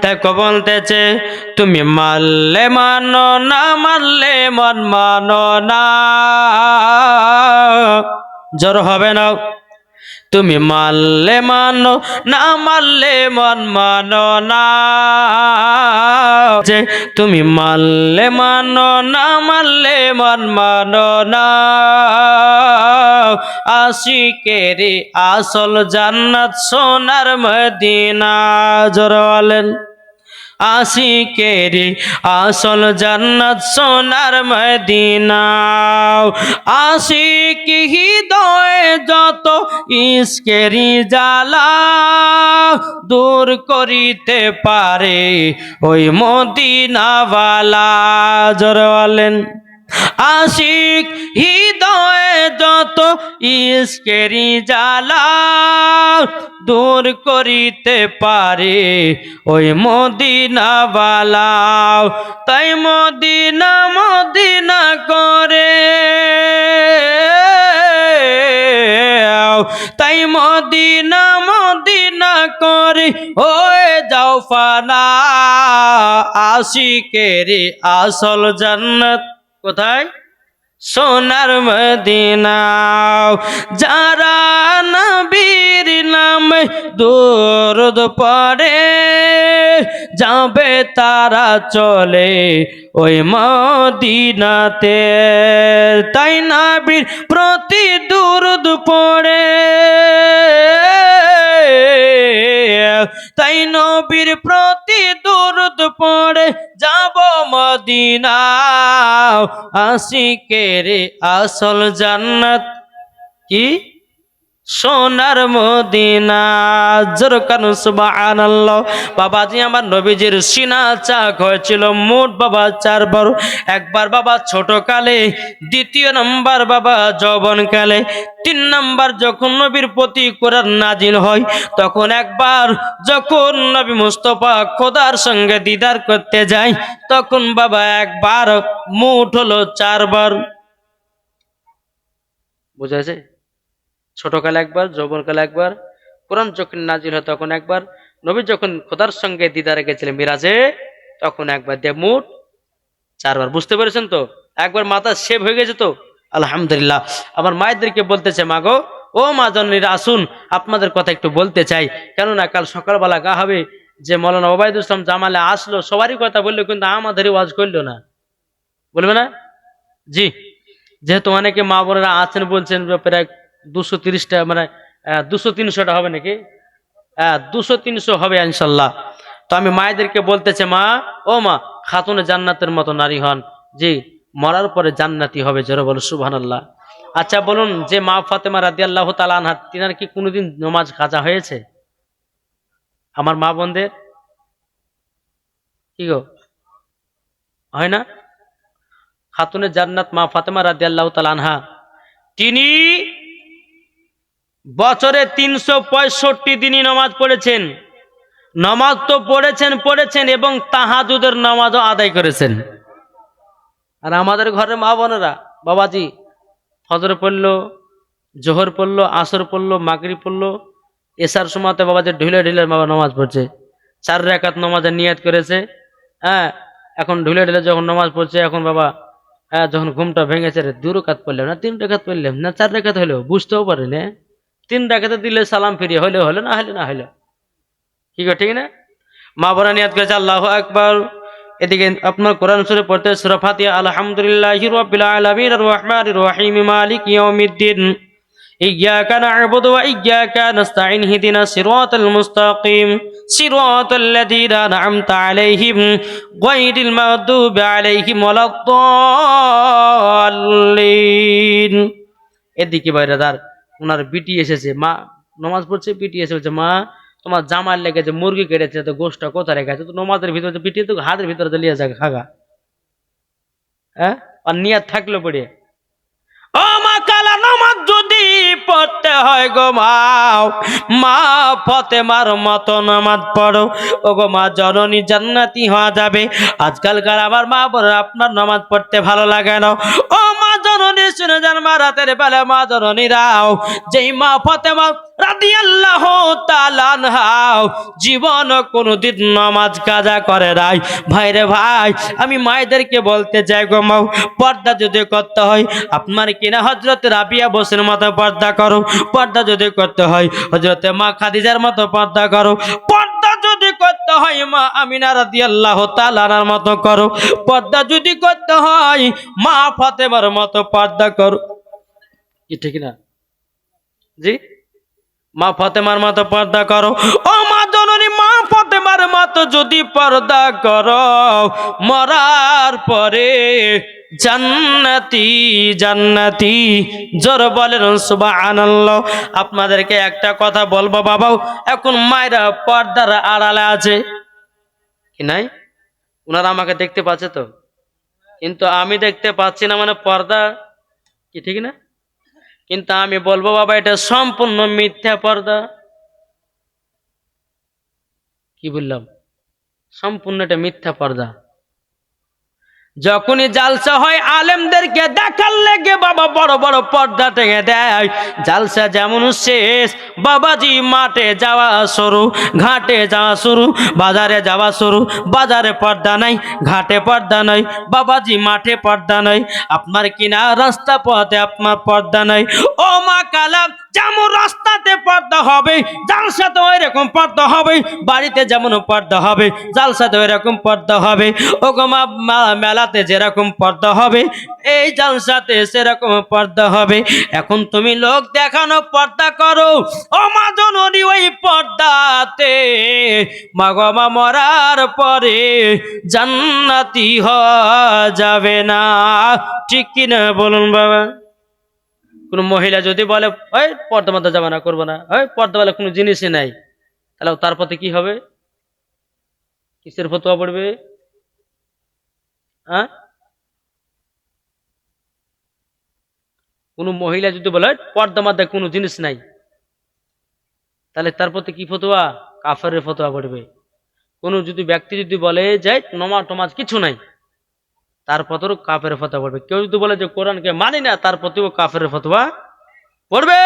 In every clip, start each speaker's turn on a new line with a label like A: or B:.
A: দেখো বলতেছে তুমি মানলে মানো না মানলে মন মানো না, জোর হবে না। তুমি মানলে মানো না মানলে মন মানো না, যে তুমি মানলে মানো না মানলে মন মানো না। আশিকেরি আসল জান্নাত সোনার মদিনা, জোরে বলেন। আশিকেরি আসল জান্নাত সোনার মদিনা। আশিক হৃদয়ে যত ইশকেরি জ্বালা দূর করিতে পারে ওই মদিনাওয়ালা, জোরে বলেন। আশিক হৃদয়ে যত ইশকেরি জ্বালা দূর করিতে পারে ওই মদিনাওয়ালা। তাই মদিনা মদিনা করে, তাই মদিনা মদিনা করে হয়ে যাও ফানা। আশিকেরি আসল জান্নাত কোথায়? সোনার মদিনা। যারা নবীর নামে দরুদ পড়ে যাবে তারা চলে ওই মদিনাতে। তাই নবীর প্রতি দরুদ পড়ে, তাই নবীর প্রতি দরুদ পড়ে যাব মদিনা। আশিকেরি আসল জান্নাত কি? সোনার মদিনা। জোরকানু সুবহানাল্লাহ। বাবাজি আমার নবীজির সিনা চাক হয়েছিল মোট বাবা 4 বার। একবার বাবা ছোটকালে, দ্বিতীয় নম্বর বাবা যৌবনকালে, 3 নম্বর যখন নবীর প্রতি কোরআন নাজিল হয় তখন একবার যখন নবী মুস্তাফা খোদার সঙ্গে দিদার করতে যায় তখন বাবা একবার মোট হলো 4 বার। বুঝেছে? ছোটকালে একবার, যৌবনকালে একবার, কোরআন যখন নাজিল হয় তখন একবার, নবী যখন খোদার সঙ্গে দিদারে গেছিলেন মিরাজে তখন একবার, দিয়ে মোট 4 বার। বুঝতে পেরেছেন তো? একবার মাথা সেভ হয়ে গেছে তো আলহামদুলিল্লাহ। আমার মায়েদেরকে বলতেছে মা গো, ও মা জননীরা আসুন আপনাদের কথা একটু বলতে চাই, কেননা কাল সকালবেলা গা হবে যে মৌলানা ওবায়দুল ইসলাম জামালে আসলো, সবারই কথা বললো কিন্তু আমাদেরই ওয়াজ করলো না, বলবে না? জি, যেহেতু অনেকে মা বোনেরা আছেন বলছেন প্রায় 230টা, মানে 200-300টা হবে নাকি? 200-300 হবে ইনশাল্লাহ। তো আমি মায়েদেরকে বলতেছে মা, ও মা, খাতুনে জান্নাতের মতো নারী হন, জি মরার পরে জান্নাতি হবে, জোরে বলো সুবহানাল্লাহ। আচ্ছা বলুন, যে মা ফাতেমা রাদিয়াল্লাহু তাআলা আনহা, তিনার কি কোনোদিন নামাজ কাজা হয়েছে? আমার মা বোনদের কি গো, হয় না? খাতুনে জান্নাত মা ফাতেমা রাদিয়াল্লাহু তাআলা আনহা, তিনি বছরে 365 দিনই নামাজ পড়েছেন। নামাজ তো পড়েছেন এবং তাহাজ্জুদের নামাজও আদায় করেছেন। আর আমাদের ঘরে মা বোনেরা বাবাজি ফজর পড়লো, জোহর পড়লো, আসর পড়লো, মাগরিব পড়লো, এশার সময়তে বাবাজি ঢুলে ঢুলে বাবা নামাজ পড়ছে। 4 রাকাত নামাজের নিয়ত করেছে। হ্যাঁ, এখন ঢুলে ঢুলে যখন নামাজ পড়ছে, এখন বাবা যখন ঘুমটা ভেঙেছে, 2 রাকাত পড়লাম না 3 রাকাত পড়লাম না 4 রাকাত হলো, বুঝতেও পারে না। 3 রাকাতে দিলে সালাম ফিরিয়ে হলে হলো, না হলে না হলো, কি গো ঠিক না? মা বোনা নিয়াত করেছে আল্লাহু আকবার। এদিকে আপনার কোরআন শরীফ পড়তে সূরা ফাতিহা, আলহামদুলিল্লাহি রাব্বিল আলামিন আর রহমানির রহিম মালিকি ইয়াউমিদ্দিন ইয়্যাকা না'বুদু ওয়া ইয়্যাকা নাস্তাঈন ইহদিনাস সিরাতাল মুস্তাকিম সিরাতাল লাযীনা আন'আমতা আলাইহিম গায়রিল মাগদুবি আলাইহিম ওয়ালাদ-দাল্লিন। এদিকে বাইরাদার ওনার বিটি এসেছে, মা নামাজ পড়ছে, বিটি এসে বলছে মা তোমার জামার লেগেছে মুরগি কেটেছে, তো গোশটা কোথায় রেখেছে? তো নমাজের ভিতরে পিটিয়ে তো হাতের ভিতরে লিয়ে যাক খাগা। হ্যাঁ, আর নিয়াত থাকলো পড়ে, ও মা কালা নামাজ যদি পড়তে হয় গো মাও, মা ফাতেমার মতো নামাজ পড়ো, ও গো মা জননী জান্নাতি হওয়া যাবে। আজকালকার আমার মা বলে আপনার নামাজ পড়তে ভালো লাগে না, ও মা জননী শুনে যান মা, রাতের বেলা মা জননীরাও, যেই মা ফাতেমা রাদিয়াল্লাহু তাআলা আনহা জীবন কোনদিন নামাজ কাজা করে নাই। ভাইরে ভাই, আমি মায়েদেরকে বলতে চাই গো মা, পর্দা যদি করতে হয় আপনার কিনা হযরত রাবিয়া বসের মতো পর্দা করো, পর্দা যদি করতে হয় হযরত মা খাদিজার মতো পর্দা করো, পর্দা যদি করতে হয় মা আমিনা রাদিয়াল্লাহু তাআলা আনহার মতো করো, পর্দা যদি করতে হয় মা ফাতেমার মতো পর্দা করো। কি ঠিক না জি? মা ফাতেমার মতো পর্দা করো। ও মা জননী, মা ফাতেমার মতো যদি পর্দা করো, মরার পরে জান্নাতি জান্নাতি। জোর বলেন সুবহানাল্লাহ। আপনাদেরকে একটা কথা বলবো বাবাও, এখন মায়েরা পর্দার আড়ালে আছে কি নাই? ওনারা আমাকে দেখতে পাচ্ছে তো, কিন্তু আমি দেখতে পাচ্ছি না, মানে পর্দা কি ঠিক না? কিন্তু আমি বলবো বাবা, এটা সম্পূর্ণ মিথ্যা পর্দা। কি বললাম? সম্পূর্ণ এটা মিথ্যা পর্দা। যখনই জালসা হয় আলেমদেরকে দেখার লেগে বাবা বড় বড় পর্দা টেঙে দেয়। জালসা যেমন শেষ, বাবাজি মাঠে যাওয়া শুরু, ঘাটে যাওয়া শুরু, বাজারে যাওয়া শুরু। বাজারে পর্দা নাই, ঘাটে পর্দা নাই, বাবাজি মাঠে পর্দা নাই, আপনার কিনা রাস্তা পথে আপনার পর্দা নাই। ও মা কালাম, যেমন রাস্তাতে পর্দা হবে জালসাতে ওই রকম পর্দা হবে, বাড়িতে যেমন পর্দা হবে জালসাতে ওই রকম পর্দা হবে। ও গো মা, মেলাতে যেরকম পর্দা হবে এই জালসাতে সেরকম পর্দা হবে। এখন তুমি লোক দেখানো পর্দা করো, ও মা জননী, ওই পর্দাতে মা গো মা মরার পরে জান্নাতি হওয়া যাবে না। ঠিক কিনা বলুন বাবা? কোন মহিলা যদি বলে ওই পর্দা মধ্যে যাবে না, করবো না, ওই পর্দা বলে কোনো জিনিসই নাই, তাহলে তার প্রতি কি হবে? কিসের ফতোয়া পড়বে? কোন মহিলা যদি বলে পর্দা মধ্যে কোনো জিনিস নাই, তাহলে তার প্রতি কি ফতোয়া? কাফেরের ফতোয়া পড়বে। কোন যদি ব্যক্তি যদি বলে যে নমাজ টমাজ কিছু নাই, তার প্রতিও কাফের ফতোয়া পড়বে। কেউ যদি বলে যে কোরআনকে মানি না, তার প্রতিও কাফের ফতোয়া পড়বে।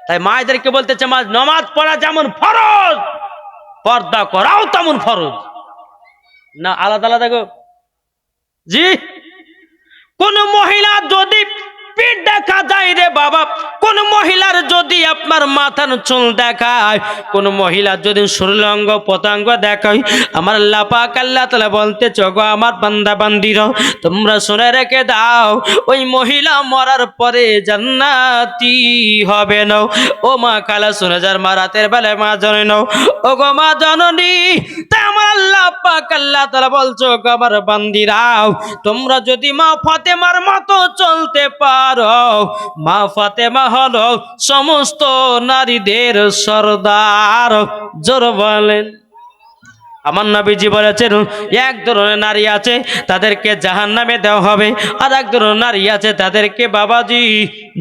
A: তাই মায়েদেরকে বলতেছে, নামাজ পড়া যেমন ফরজ, পর্দা করাও তেমন ফরজ। না আলাদা আলাদা গো? জি। কোন মহিলা যদি পিঠ দেখা যায় রে বাবা, কোন মহিলার যদি আপনার মাথার চুল দেখায়, কোন মহিলা যদি শরীরাঙ্গ পতাঙ্গ দেখায়, আমার আল্লাহ পাক আল্লাহ তাআলা বলতে চগো আমার বান্দা বান্দিরা, তোমরা শুনে রেখে দাও, ওই মহিলা মরার পরে জান্নাতি হবে না। ও মা খালা শুনে যার মা, রাতের বেলায় মা জননী নাও, ও গো মা জননী, তাই আমার আল্লাহ পাক আল্লাহ তাআলা বলছো গো আমার বান্দিরাও, তোমরা যদি মা ফাতেমার মতো চলতে পারো, মা ফাতেমা হলো সমস্ত নারীদের সরদার। জোর বলেন। আমার নবীজি বলেছেন, এক ধরনের নারী আছে তাদেরকে জাহান্নামে দেওয়া হবে, আর এক ধরনের নারী আছে তাদেরকে বাবাজি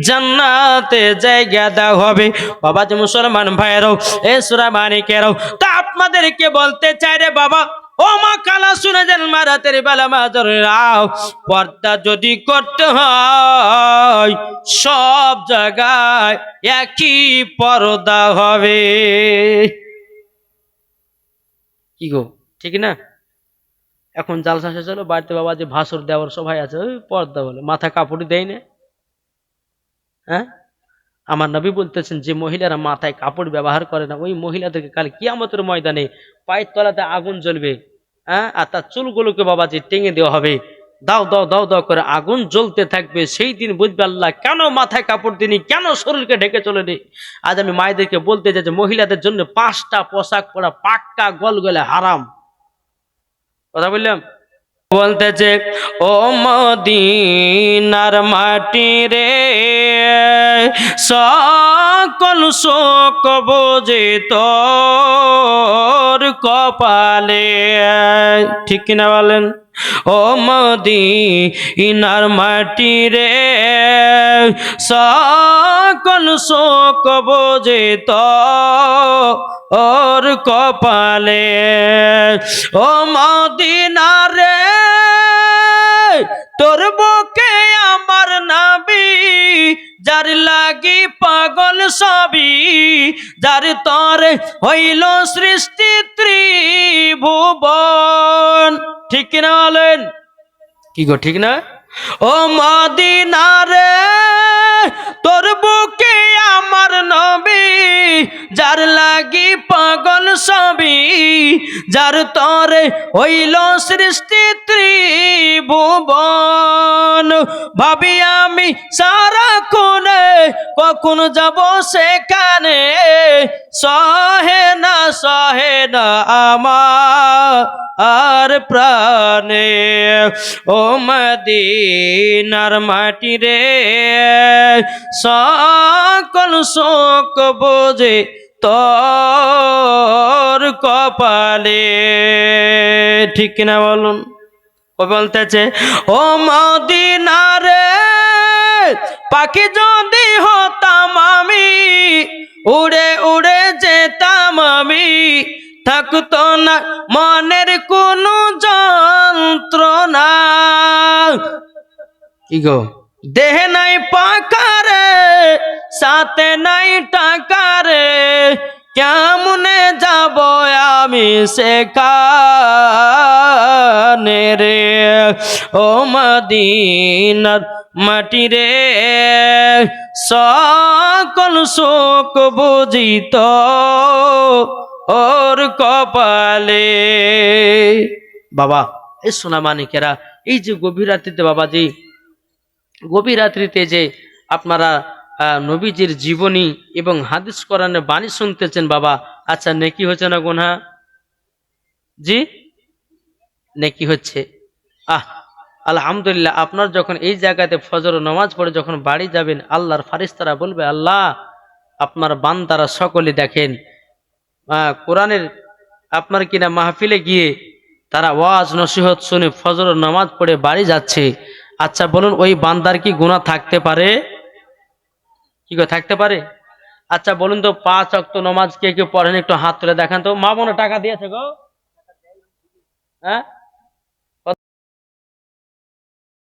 A: জান্নাতে জায়গা দেওয়া হবে। বাবাজি মুসলমান ভাইয়েরাও, এ সূরা মানিকেরাও, তা আপনাদেরকে বলতে চাই রে বাবা, ও মা কালা শুনে যান, মা রাতের বেলা মা জননীরাও, পর্দা যদি করতে হয় সব জায়গায় একই পর্দা হবে। কি গো ঠিক না? এখন জালসা শেষ হলো, বাড়িতে বাবা যে ভাসুর দেওয়ার সবাই আছে, ওই পর্দা বলে মাথা কাপড় দেয় না। হ্যাঁ, আমার নবী বলতেছেন, যে মহিলারা মাথায় কাপড় ব্যবহার করে না, ওই মহিলাদেরকে কাল কিয়ামতের ময়দানে পায়ের তলাতে আগুন জ্বলবে। হ্যাঁ, আর তার চুলগুলোকে বাবা যে টেঙে দেওয়া হবে, দাও দাও দাও দাও করে আগুন জ্বলতে থাকবে। সেই দিন বুঝবে আল্লাহ কেন মাথায় কাপড় দিনি, কেন শরীরকে ঢেকে চলে নি। আজ আমি মায়েদেরকে বলতে চাই যে মহিলাদের জন্য 5টা পোশাক পরা পাক্কা গলগলে হারাম। কথা বললাম? বলতেছে, ও মদিনার মাটি রে, সকল শোক বোঝে তোর কপালে। ঠিক কিনা বলেন? ও মদিনার মাটি রে, সকল শোক বোঝে তোর কপালে। ও মদিনা রে, তোর বুকে আমার লাগি পাগল সবই, যার তরে হইল সৃষ্টি ত্রিভুবন। ঠিক কিনা বলেন? কি গো ঠিক না? ও মদিনা রে, তোর বুকে আমার নবী, যার লাগি পাগল সবই, যার তরে হইল সৃষ্টি ত্রিভুবন। ভাবি আমি সারা কোণে কখন যাব সেখানে, সহে না আমার প্রাণে। ও মদিনার মাটি রে, সকল শোক বোঝে তোর কপালে। ঠিক কিনা বলুন? ও বলতেছে ও মদিনা রে, পাখি যদি হতাম আমি, উড়ে উড়ে যেতাম আমি, থাকতো না মনের কোনো যন্ত্রণা। কি গো, দেহে নাই পাকারে, সাথে নাই টাকারে, কেমনে যাব আমি সেখানে রে। ও মদিনার মাটি রে, সকল শোক বুঝিত ওর কপালে। বাবা, এই সোনা মানিকেরা, এই যে গভীর রাত্রিতে বাবাজি, গভীর রাত্রিতে যে আপনারা নবীজির জীবনী এবং হাদিস কোরআনের বাণী শুনতেছেন বাবা, আচ্ছা নেকি হচ্ছে না গুনাহ? জি, নেকি হচ্ছে। আলহামদুলিল্লাহ। আপনার যখন এই জায়গাতে ফজর নামাজ পড়ে যখন বাড়ি যাবেন, আল্লাহর ফারিস্তারা বলবে, আল্লাহ আপনার বান্দারা সকলে দেখেন কোরআনের আপনার কিনা মাহফিলে গিয়ে তারা ওয়াজ নসিহত শুনে ফজর নামাজ পড়ে বাড়ি যাচ্ছে। আচ্ছা বলুন, ওই বান্দার কি গুনাহ থাকতে পারে? কি করে থাকতে পারে? আচ্ছা বলুন তো, 5 ওয়াক্ত নামাজ কে কে পড়েন? একটু হাত তুলে দেখান তো। মা বোন টাকা দিয়েছে গো? হ্যাঁ,